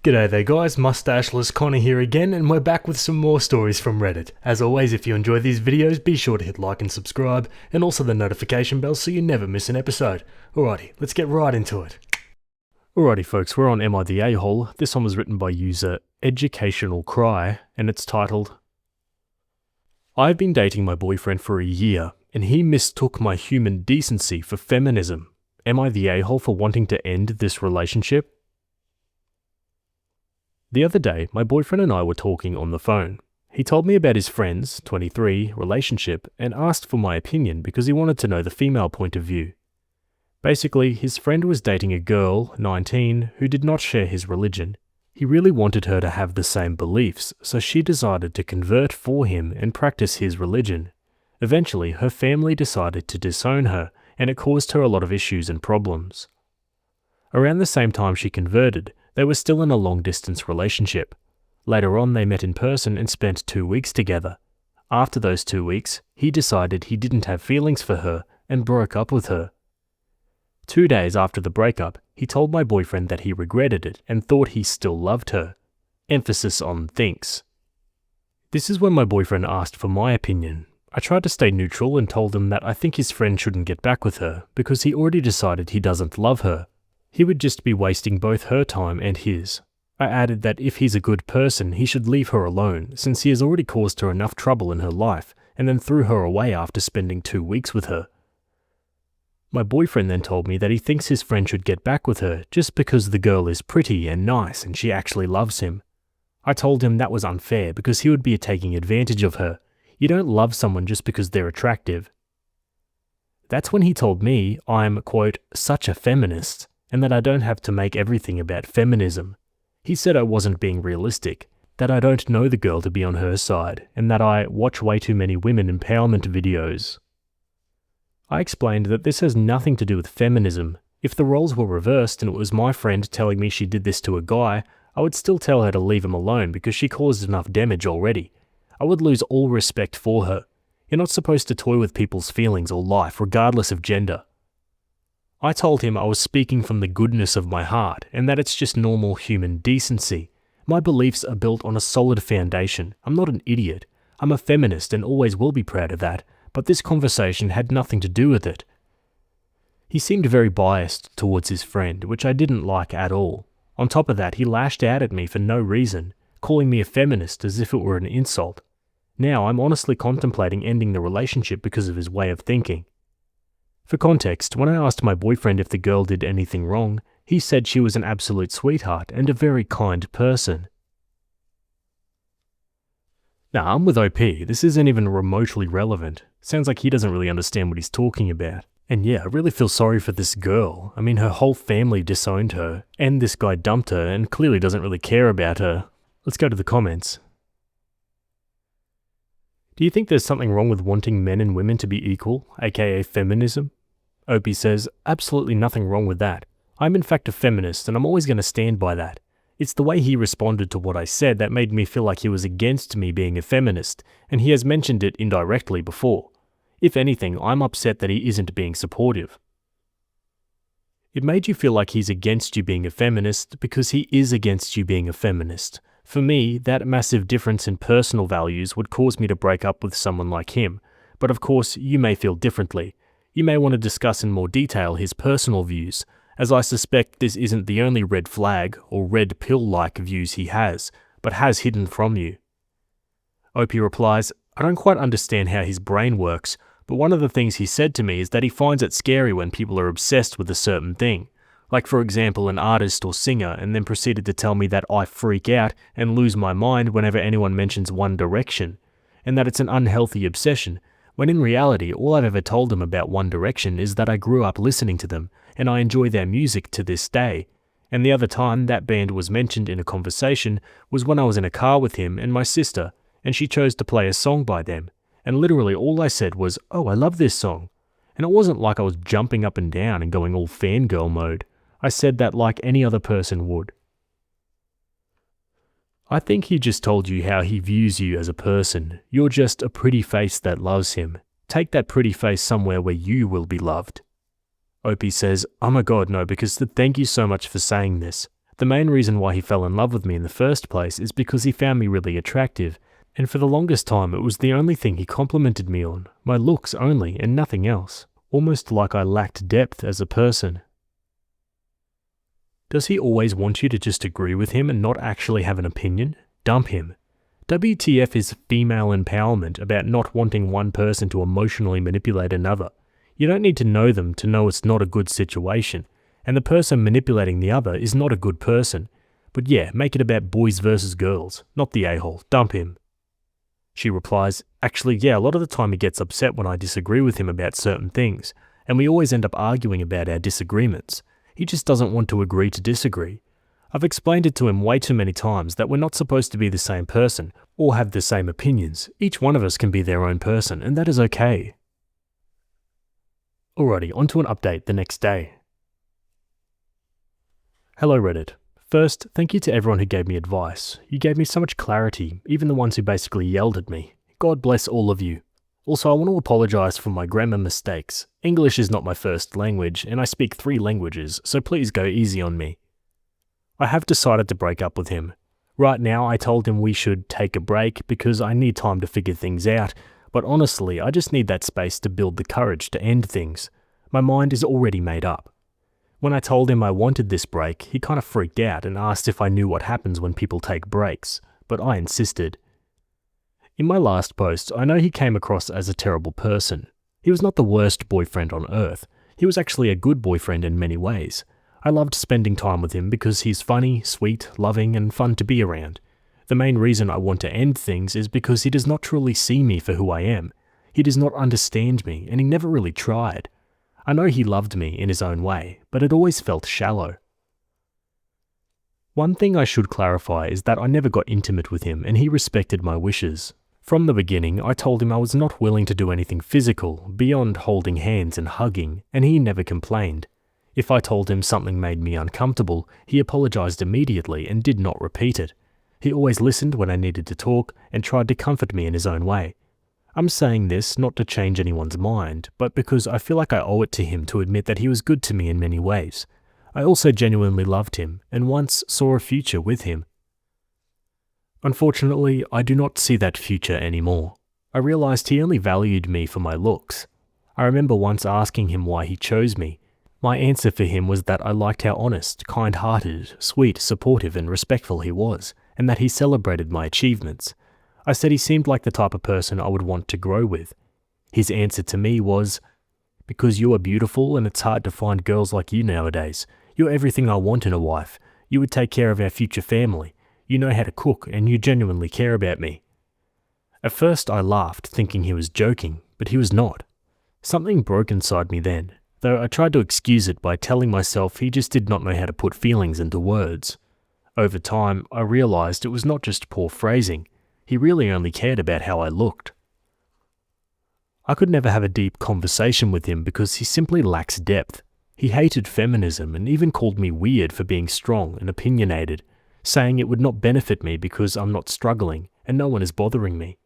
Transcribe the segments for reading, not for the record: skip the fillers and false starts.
G'day there guys, Mustacheless Connor here again, and we're back with some more stories from Reddit. As always, if you enjoy these videos, be sure to hit like and subscribe, and also the notification bell so you never miss an episode. Alrighty, let's get right into it. Alrighty folks, we're on Am I the A-hole? This one was written by user Educational Cry, and it's titled, I've been dating my boyfriend for a year, and he mistook my human decency for feminism. Am I the a-hole for wanting to end this relationship? The other day, my boyfriend and I were talking on the phone. He told me about his friend's, 23, relationship and asked for my opinion because he wanted to know the female point of view. Basically, his friend was dating a girl, 19, who did not share his religion. He really wanted her to have the same beliefs, so she decided to convert for him and practice his religion. Eventually, her family decided to disown her, and it caused her a lot of issues and problems. Around the same time she converted, they were still in a long-distance relationship. Later on, they met in person and spent 2 weeks together. After those 2 weeks, he decided he didn't have feelings for her and broke up with her. 2 days after the breakup, he told my boyfriend that he regretted it and thought he still loved her. Emphasis on thinks. This is when my boyfriend asked for my opinion. I tried to stay neutral and told him that I think his friend shouldn't get back with her because he already decided he doesn't love her. He would just be wasting both her time and his. I added that if he's a good person, he should leave her alone, since he has already caused her enough trouble in her life, and then threw her away after spending 2 weeks with her. My boyfriend then told me that he thinks his friend should get back with her just because the girl is pretty and nice and she actually loves him. I told him that was unfair because he would be taking advantage of her. You don't love someone just because they're attractive. That's when he told me I'm, quote, such a feminist, and that I don't have to make everything about feminism. He said I wasn't being realistic, that I don't know the girl to be on her side, and that I watch way too many women empowerment videos. I explained that this has nothing to do with feminism. If the roles were reversed and it was my friend telling me she did this to a guy, I would still tell her to leave him alone because she caused enough damage already. I would lose all respect for her. You're not supposed to toy with people's feelings or life, regardless of gender. I told him I was speaking from the goodness of my heart and that it's just normal human decency. My beliefs are built on a solid foundation. I'm not an idiot. I'm a feminist and always will be proud of that, but this conversation had nothing to do with it. He seemed very biased towards his friend, which I didn't like at all. On top of that, he lashed out at me for no reason, calling me a feminist as if it were an insult. Now I'm honestly contemplating ending the relationship because of his way of thinking. For context, when I asked my boyfriend if the girl did anything wrong, he said she was an absolute sweetheart and a very kind person. Nah, I'm with OP. This isn't even remotely relevant. Sounds like he doesn't really understand what he's talking about. And yeah, I really feel sorry for this girl. I mean, her whole family disowned her, and this guy dumped her and clearly doesn't really care about her. Let's go to the comments. Do you think there's something wrong with wanting men and women to be equal, aka feminism? Opie says, absolutely nothing wrong with that. I'm in fact a feminist and I'm always going to stand by that. It's the way he responded to what I said that made me feel like he was against me being a feminist, and he has mentioned it indirectly before. If anything, I'm upset that he isn't being supportive. It made you feel like he's against you being a feminist because he is against you being a feminist. For me, that massive difference in personal values would cause me to break up with someone like him, but of course you may feel differently. You may want to discuss in more detail his personal views, as I suspect this isn't the only red flag or red pill-like views he has, but has hidden from you. Opie replies, I don't quite understand how his brain works, but one of the things he said to me is that he finds it scary when people are obsessed with a certain thing. Like for example an artist or singer, and then proceeded to tell me that I freak out and lose my mind whenever anyone mentions One Direction, and that it's an unhealthy obsession, when in reality all I've ever told him about One Direction is that I grew up listening to them, and I enjoy their music to this day. And the other time that band was mentioned in a conversation was when I was in a car with him and my sister, and she chose to play a song by them, and literally all I said was, oh, I love this song. And it wasn't like I was jumping up and down and going all fangirl mode. I said that like any other person would. I think he just told you how he views you as a person. You're just a pretty face that loves him. Take that pretty face somewhere where you will be loved. Opie says, oh my god no, because thank you so much for saying this. The main reason why he fell in love with me in the first place is because he found me really attractive, and for the longest time it was the only thing he complimented me on, my looks only and nothing else, almost like I lacked depth as a person. Does he always want you to just agree with him and not actually have an opinion? Dump him. WTF is female empowerment about not wanting one person to emotionally manipulate another. You don't need to know them to know it's not a good situation, and the person manipulating the other is not a good person. But yeah, make it about boys versus girls, not the a-hole. Dump him. She replies, actually yeah, a lot of the time he gets upset when I disagree with him about certain things, and we always end up arguing about our disagreements. He just doesn't want to agree to disagree. I've explained it to him way too many times that we're not supposed to be the same person or have the same opinions. Each one of us can be their own person, and that is okay. Alrighty, on to an update the next day. Hello Reddit. First, thank you to everyone who gave me advice. You gave me so much clarity, even the ones who basically yelled at me. God bless all of you. Also, I want to apologise for my grammar mistakes. English is not my first language, and I speak 3 languages, so please go easy on me. I have decided to break up with him. Right now, I told him we should take a break because I need time to figure things out, but honestly, I just need that space to build the courage to end things. My mind is already made up. When I told him I wanted this break, he kind of freaked out and asked if I knew what happens when people take breaks, but I insisted. In my last post, I know he came across as a terrible person. He was not the worst boyfriend on earth. He was actually a good boyfriend in many ways. I loved spending time with him because he's funny, sweet, loving, and fun to be around. The main reason I want to end things is because he does not truly see me for who I am. He does not understand me, and he never really tried. I know he loved me in his own way, but it always felt shallow. One thing I should clarify is that I never got intimate with him, and he respected my wishes. From the beginning, I told him I was not willing to do anything physical, beyond holding hands and hugging, and he never complained. If I told him something made me uncomfortable, he apologized immediately and did not repeat it. He always listened when I needed to talk and tried to comfort me in his own way. I'm saying this not to change anyone's mind, but because I feel like I owe it to him to admit that he was good to me in many ways. I also genuinely loved him and once saw a future with him. Unfortunately, I do not see that future anymore. I realized he only valued me for my looks. I remember once asking him why he chose me. My answer for him was that I liked how honest, kind-hearted, sweet, supportive and respectful he was, and that he celebrated my achievements. I said he seemed like the type of person I would want to grow with. His answer to me was, "Because you are beautiful and it's hard to find girls like you nowadays. You're everything I want in a wife. You would take care of our future family. You know how to cook and you genuinely care about me." At first I laughed, thinking he was joking, but he was not. Something broke inside me then, though I tried to excuse it by telling myself he just did not know how to put feelings into words. Over time, I realized it was not just poor phrasing. He really only cared about how I looked. I could never have a deep conversation with him because he simply lacks depth. He hated feminism and even called me weird for being strong and opinionated, saying it would not benefit me because I'm not struggling and no one is bothering me.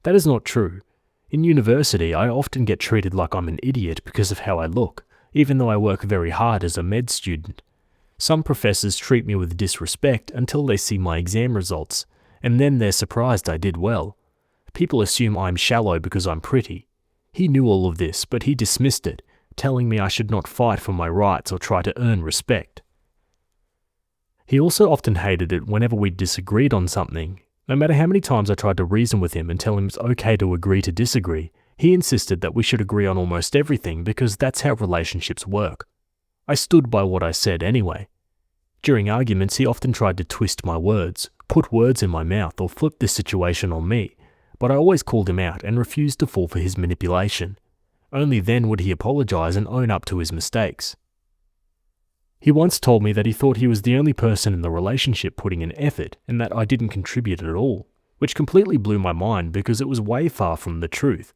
That is not true. In university, I often get treated like I'm an idiot because of how I look, even though I work very hard as a med student. Some professors treat me with disrespect until they see my exam results, and then they're surprised I did well. People assume I'm shallow because I'm pretty. He knew all of this, but he dismissed it, telling me I should not fight for my rights or try to earn respect. He also often hated it whenever we disagreed on something. No matter how many times I tried to reason with him and tell him it's okay to agree to disagree, he insisted that we should agree on almost everything because that's how relationships work. I stood by what I said anyway. During arguments, he often tried to twist my words, put words in my mouth or flip the situation on me, but I always called him out and refused to fall for his manipulation. Only then would he apologize and own up to his mistakes. He once told me that he thought he was the only person in the relationship putting in effort and that I didn't contribute at all, which completely blew my mind because it was way far from the truth.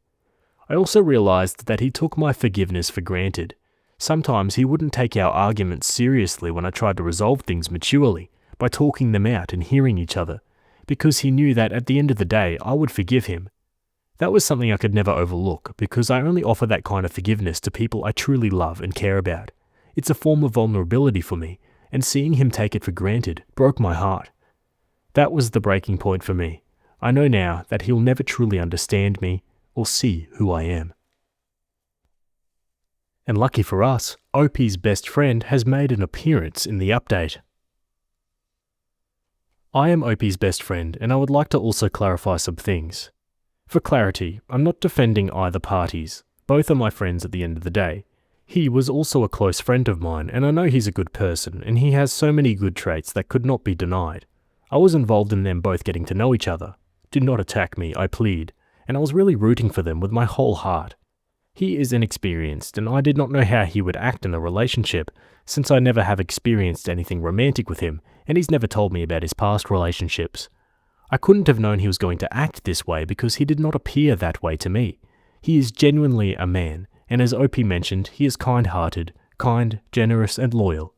I also realized that he took my forgiveness for granted. Sometimes he wouldn't take our arguments seriously when I tried to resolve things maturely by talking them out and hearing each other, because he knew that at the end of the day I would forgive him. That was something I could never overlook because I only offer that kind of forgiveness to people I truly love and care about. It's a form of vulnerability for me, and seeing him take it for granted broke my heart. That was the breaking point for me. I know now that he'll never truly understand me or see who I am. And lucky for us, Opie's best friend has made an appearance in the update. I am Opie's best friend, and I would like to also clarify some things. For clarity, I'm not defending either parties. Both are my friends at the end of the day. He was also a close friend of mine, and I know he's a good person, and he has so many good traits that could not be denied. I was involved in them both getting to know each other. Do not attack me, I plead, and I was really rooting for them with my whole heart. He is inexperienced, and I did not know how he would act in a relationship, since I never have experienced anything romantic with him, and he's never told me about his past relationships. I couldn't have known he was going to act this way because he did not appear that way to me. He is genuinely a man, and as Opie mentioned, he is kind-hearted, kind, generous, and loyal.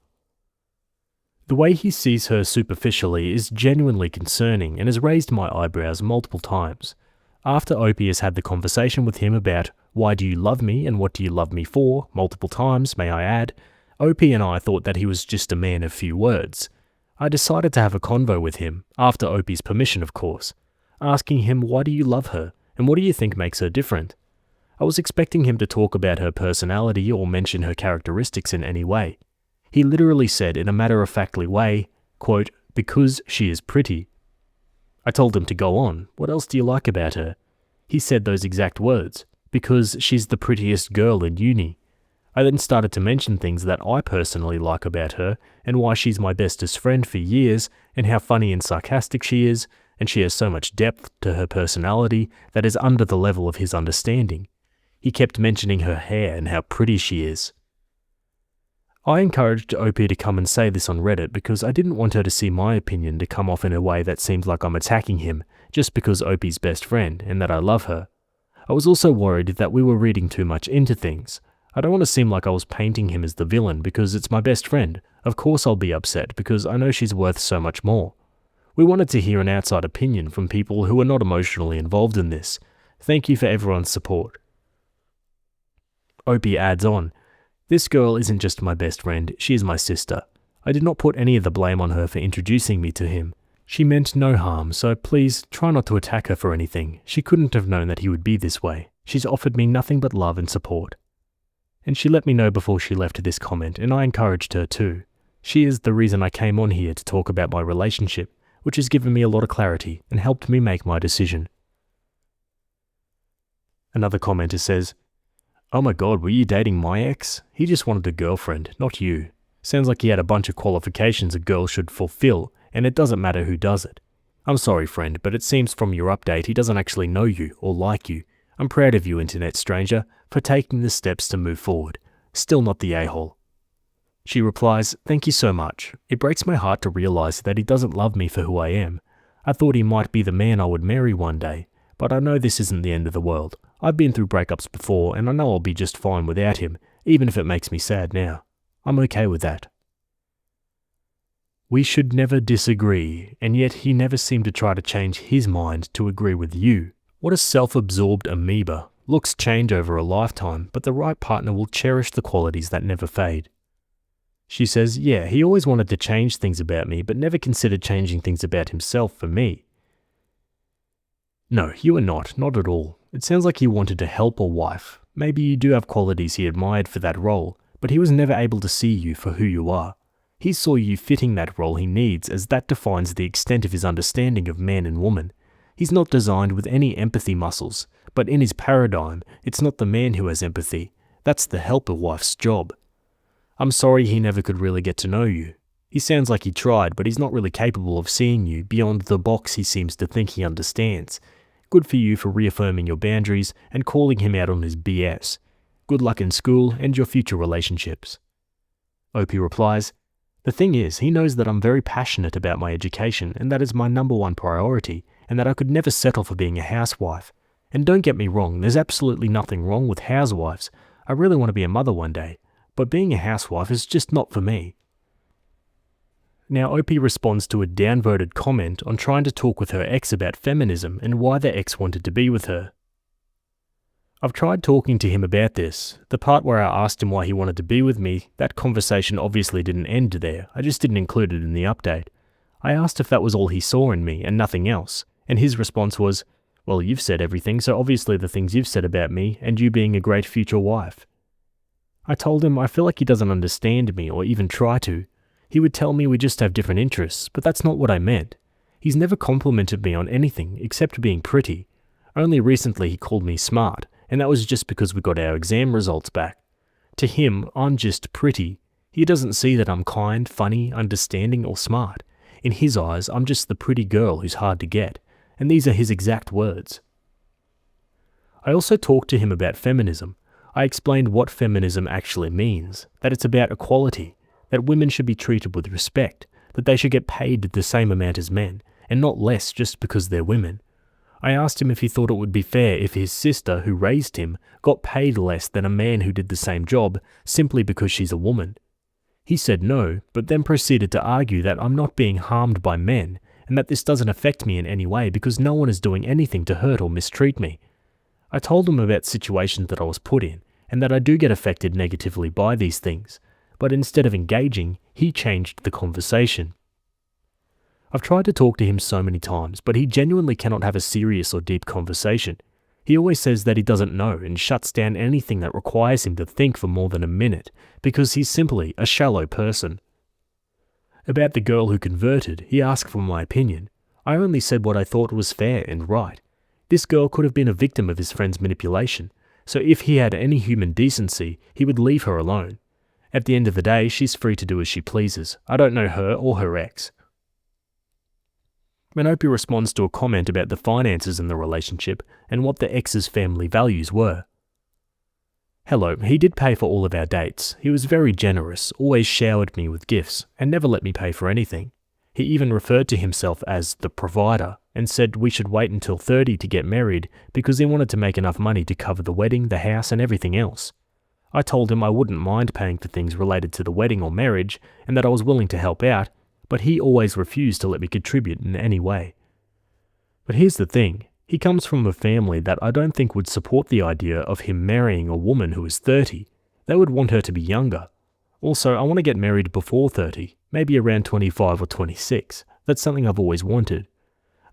The way he sees her superficially is genuinely concerning and has raised my eyebrows multiple times. After Opie has had the conversation with him about why do you love me and what do you love me for, multiple times, may I add, Opie and I thought that he was just a man of few words. I decided to have a convo with him, after Opie's permission of course, asking him why do you love her and what do you think makes her different. I was expecting him to talk about her personality or mention her characteristics in any way. He literally said in a matter-of-factly way, quote, because she is pretty. I told him to go on, what else do you like about her? He said those exact words, because she's the prettiest girl in uni. I then started to mention things that I personally like about her, and why she's my bestest friend for years, and how funny and sarcastic she is, and she has so much depth to her personality that is under the level of his understanding. He kept mentioning her hair and how pretty she is. I encouraged Opie to come and say this on Reddit because I didn't want her to see my opinion to come off in a way that seemed like I'm attacking him just because Opie's best friend and that I love her. I was also worried that we were reading too much into things. I don't want to seem like I was painting him as the villain because it's my best friend. Of course I'll be upset because I know she's worth so much more. We wanted to hear an outside opinion from people who are not emotionally involved in this. Thank you for everyone's support. Opie adds on, this girl isn't just my best friend, she is my sister. I did not put any of the blame on her for introducing me to him. She meant no harm, so please try not to attack her for anything. She couldn't have known that he would be this way. She's offered me nothing but love and support. And she let me know before she left this comment, and I encouraged her too. She is the reason I came on here to talk about my relationship, which has given me a lot of clarity and helped me make my decision. Another commenter says, oh my god, were you dating my ex? He just wanted a girlfriend, not you. Sounds like he had a bunch of qualifications a girl should fulfill, and it doesn't matter who does it. I'm sorry friend, but it seems from your update he doesn't actually know you or like you. I'm proud of you, internet stranger, for taking the steps to move forward. Still not the a-hole. She replies, thank you so much. It breaks my heart to realize that he doesn't love me for who I am. I thought he might be the man I would marry one day, but I know this isn't the end of the world. I've been through breakups before, and I know I'll be just fine without him, even if it makes me sad now. I'm okay with that. We should never disagree, and yet he never seemed to try to change his mind to agree with you. What a self-absorbed amoeba. Looks change over a lifetime, but the right partner will cherish the qualities that never fade. She says, yeah, he always wanted to change things about me, but never considered changing things about himself for me. No, you are not at all. It sounds like he wanted to help a wife. Maybe you do have qualities he admired for that role, but he was never able to see you for who you are. He saw you fitting that role he needs, as that defines the extent of his understanding of man and woman. He's not designed with any empathy muscles, but in his paradigm, it's not the man who has empathy. That's the helper wife's job. I'm sorry he never could really get to know you. He sounds like he tried, but he's not really capable of seeing you beyond the box he seems to think he understands. Good for you for reaffirming your boundaries and calling him out on his BS. Good luck in school and your future relationships. Opie replies, the thing is, he knows that I'm very passionate about my education and that is my #1 priority, and that I could never settle for being a housewife. And don't get me wrong, there's absolutely nothing wrong with housewives. I really want to be a mother one day, but being a housewife is just not for me. Now Opie responds to a downvoted comment on trying to talk with her ex about feminism and why their ex wanted to be with her. I've tried talking to him about this. The part where I asked him why he wanted to be with me, that conversation obviously didn't end there. I just didn't include it in the update. I asked if that was all he saw in me and nothing else, and his response was, "Well, you've said everything, so obviously the things you've said about me and you being a great future wife." I told him I feel like he doesn't understand me or even try to. He would tell me we just have different interests, but that's not what I meant. He's never complimented me on anything except being pretty. Only recently he called me smart, and that was just because we got our exam results back. To him, I'm just pretty. He doesn't see that I'm kind, funny, understanding, or smart. In his eyes, I'm just the pretty girl who's hard to get, and these are his exact words. I also talked to him about feminism. I explained what feminism actually means, that it's about equality, that women should be treated with respect, that they should get paid the same amount as men, and not less just because they're women. I asked him if he thought it would be fair if his sister, who raised him, got paid less than a man who did the same job simply because she's a woman. He said no, but then proceeded to argue that I'm not being harmed by men, and that this doesn't affect me in any way because no one is doing anything to hurt or mistreat me. I told him about situations that I was put in, and that I do get affected negatively by these things, but instead of engaging, he changed the conversation. I've tried to talk to him so many times, but he genuinely cannot have a serious or deep conversation. He always says that he doesn't know and shuts down anything that requires him to think for more than a minute, because he's simply a shallow person. About the girl who converted, he asked for my opinion. I only said what I thought was fair and right. This girl could have been a victim of his friend's manipulation, so if he had any human decency, he would leave her alone. At the end of the day, she's free to do as she pleases. I don't know her or her ex. Opie responds to a comment about the finances in the relationship and what the ex's family values were. "Hello, he did pay for all of our dates. He was very generous, always showered me with gifts, and never let me pay for anything. He even referred to himself as the provider and said we should wait until 30 to get married because he wanted to make enough money to cover the wedding, the house, and everything else. I told him I wouldn't mind paying for things related to the wedding or marriage and that I was willing to help out, but he always refused to let me contribute in any way. But here's the thing, he comes from a family that I don't think would support the idea of him marrying a woman who is 30. They would want her to be younger. Also, I want to get married before 30, maybe around 25 or 26. That's something I've always wanted.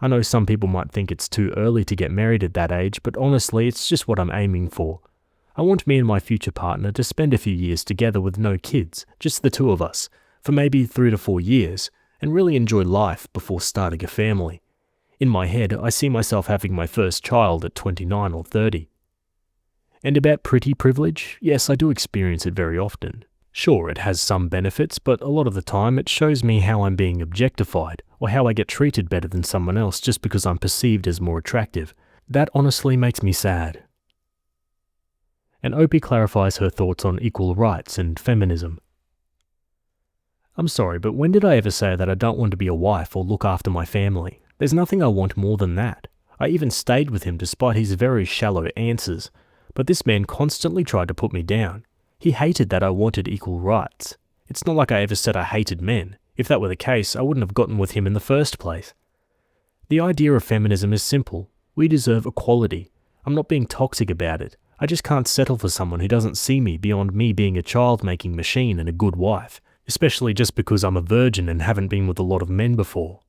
I know some people might think it's too early to get married at that age, but honestly, it's just what I'm aiming for. I want me and my future partner to spend a few years together with no kids, just the two of us, for maybe 3 to 4 years, and really enjoy life before starting a family. In my head, I see myself having my first child at 29 or 30. And about pretty privilege, yes, I do experience it very often. Sure, it has some benefits, but a lot of the time it shows me how I'm being objectified, or how I get treated better than someone else just because I'm perceived as more attractive. That honestly makes me sad. And Opie clarifies her thoughts on equal rights and feminism. I'm sorry, but when did I ever say that I don't want to be a wife or look after my family? There's nothing I want more than that. I even stayed with him despite his very shallow answers, but this man constantly tried to put me down. He hated that I wanted equal rights. It's not like I ever said I hated men. If that were the case, I wouldn't have gotten with him in the first place. The idea of feminism is simple. We deserve equality. I'm not being toxic about it. I just can't settle for someone who doesn't see me beyond me being a child-making machine and a good wife, especially just because I'm a virgin and haven't been with a lot of men before.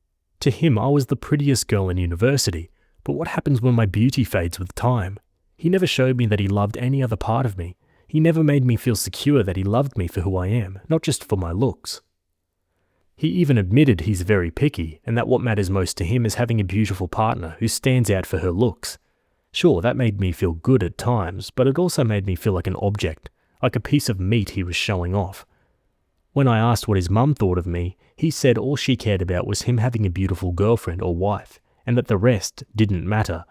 To him, I was the prettiest girl in university, but what happens when my beauty fades with time? He never showed me that he loved any other part of me. He never made me feel secure that he loved me for who I am, not just for my looks. He even admitted he's very picky, and that what matters most to him is having a beautiful partner who stands out for her looks. Sure, that made me feel good at times, but it also made me feel like an object, like a piece of meat he was showing off. When I asked what his mum thought of me, he said all she cared about was him having a beautiful girlfriend or wife, and that the rest didn't matter.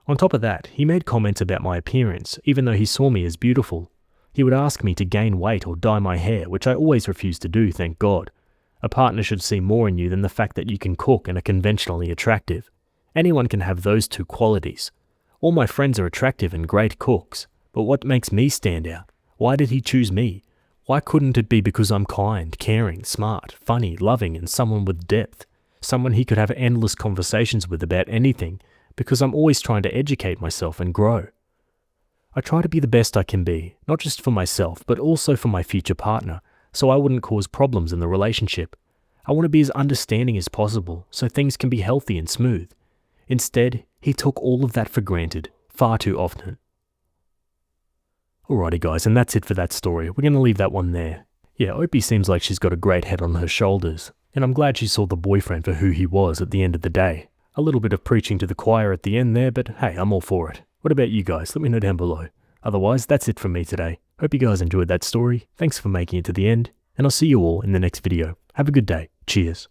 On top of that, he made comments about my appearance, even though he saw me as beautiful. He would ask me to gain weight or dye my hair, which I always refused to do, thank God. A partner should see more in you than the fact that you can cook and are conventionally attractive. Anyone can have those two qualities. All my friends are attractive and great cooks, but what makes me stand out? Why did he choose me? Why couldn't it be because I'm kind, caring, smart, funny, loving, and someone with depth? Someone he could have endless conversations with about anything, because I'm always trying to educate myself and grow. I try to be the best I can be, not just for myself, but also for my future partner, so I wouldn't cause problems in the relationship. I want to be as understanding as possible, so things can be healthy and smooth. Instead, he took all of that for granted, far too often. Alrighty guys, and that's it for that story. We're going to leave that one there. Yeah, Opie seems like she's got a great head on her shoulders, and I'm glad she saw the boyfriend for who he was at the end of the day. A little bit of preaching to the choir at the end there, but hey, I'm all for it. What about you guys? Let me know down below. Otherwise, that's it from me today. Hope you guys enjoyed that story. Thanks for making it to the end, and I'll see you all in the next video. Have a good day. Cheers.